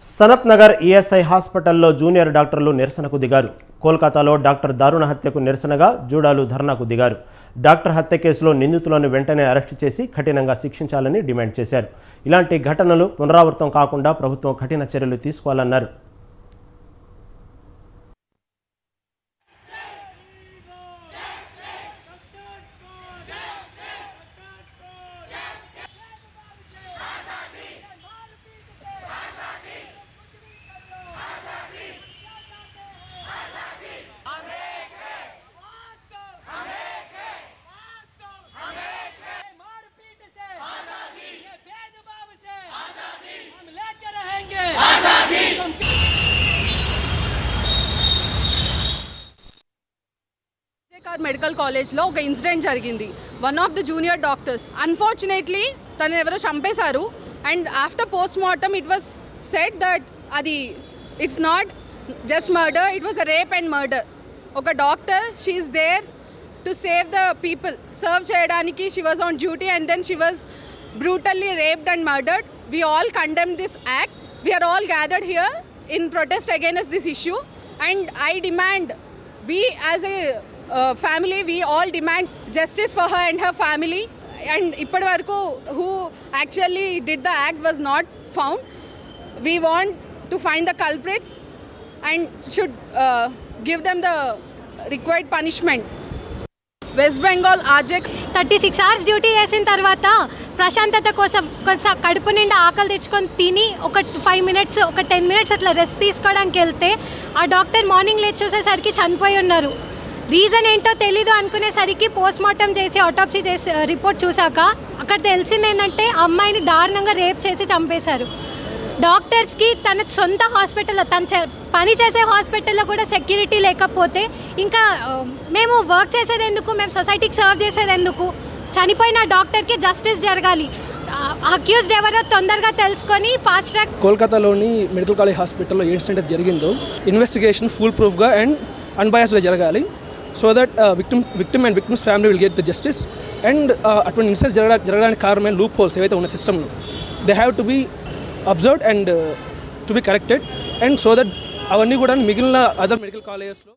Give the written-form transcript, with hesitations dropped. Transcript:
Sanath Nagar ESI హాస్పిటల్లో junior డాక్టర్లు నిరసనకు దిగారు. కోల్కతాలో డాక్టర్ దారుణ హత్యకు నిరసనగా జూడాలు ధర్నాకు దిగారు. డాక్టర్ హత్య కేసులో నిందితులను వెంటనే అరెస్టు చేసి కఠినంగా శిక్షించాలని డిమాండ్ చేశారు. ఇలాంటి ఘటనలు పునరావృతం కాకుండా ప్రభుత్వం కఠిన చర్యలు తీసుకోవాలన్నారు. మెడికల్ కాలేజ్లో ఒక ఇన్సిడెంట్ జరిగింది. One of the junior doctors unfortunately తను ఎవరో చంపేశారు. And after post mortem it was said that అది it's not just murder, it was a rape and murder. ఒక doctor she is there to save the people, serve చేయడానికి she was on duty and then she was brutally raped and murdered. We all condemn this act. We are all gathered here in protest against this issue, and I demand, we as a family, we all demand justice for her and her family. And ippadi varaku who actually did the act was not found. We want to find the culprits and should give them the required punishment. West Bengal ఆర్జెక్ 36 hours duty చేసిన తర్వాత ప్రశాంతత కోసం కడుపు నిండా ఆకలి తెచ్చుకొని తిని ఒక 5 minutes ఒక 10 minutes అట్లా రెస్ట్ తీసుకోవడానికి వెళ్తే ఆ డాక్టర్ మార్నింగ్ లేచి చూసేసరికి చనిపోయి ఉన్నారు. రీజన్ ఏంటో తెలీదు అనుకునేసరికి పోస్ట్ మార్టం చేసి ఆటోప్సీ చేసి రిపోర్ట్ చూసాక అక్కడ తెలిసింది ఏంటంటే అమ్మాయిని దారుణంగా రేప్ చేసి చంపేశారు. డాక్టర్స్కి తన సొంత హాస్పిటల్లో తను పని చేసే హాస్పిటల్లో కూడా సెక్యూరిటీ లేకపోతే ఇంకా మేము వర్క్ చేసేది ఎందుకు, మేము సొసైటీకి సర్వ్ చేసేది ఎందుకు? చనిపోయిన డాక్టర్కి జస్టిస్ జరగాలి. అక్యూజ్డ్ ఎవరో తొందరగా తెలుసుకొని ఫాస్ట్ ట్రాక్. కోల్కతాలోని మెడికల్ కాలేజ్ హాస్పిటల్లో ఏ ఇన్సిడెంట్ జరిగిందో ఇన్వెస్టిగేషన్ ఫుల్ ప్రూఫ్గా అండ్ అన్బయాస్డ్గా జరగాలి. So that victim and victim's family will get the justice. And అటువంటి ఇన్సిడెంట్స్ జరగడానికి కారణమైన లూప్ హోల్స్ ఏవైతే ఉన్న సిస్టంలో they have to be observed and to be corrected. And so that అవన్నీ కూడా మిగిలిన అదర్ మెడికల్ కాలేజెస్లో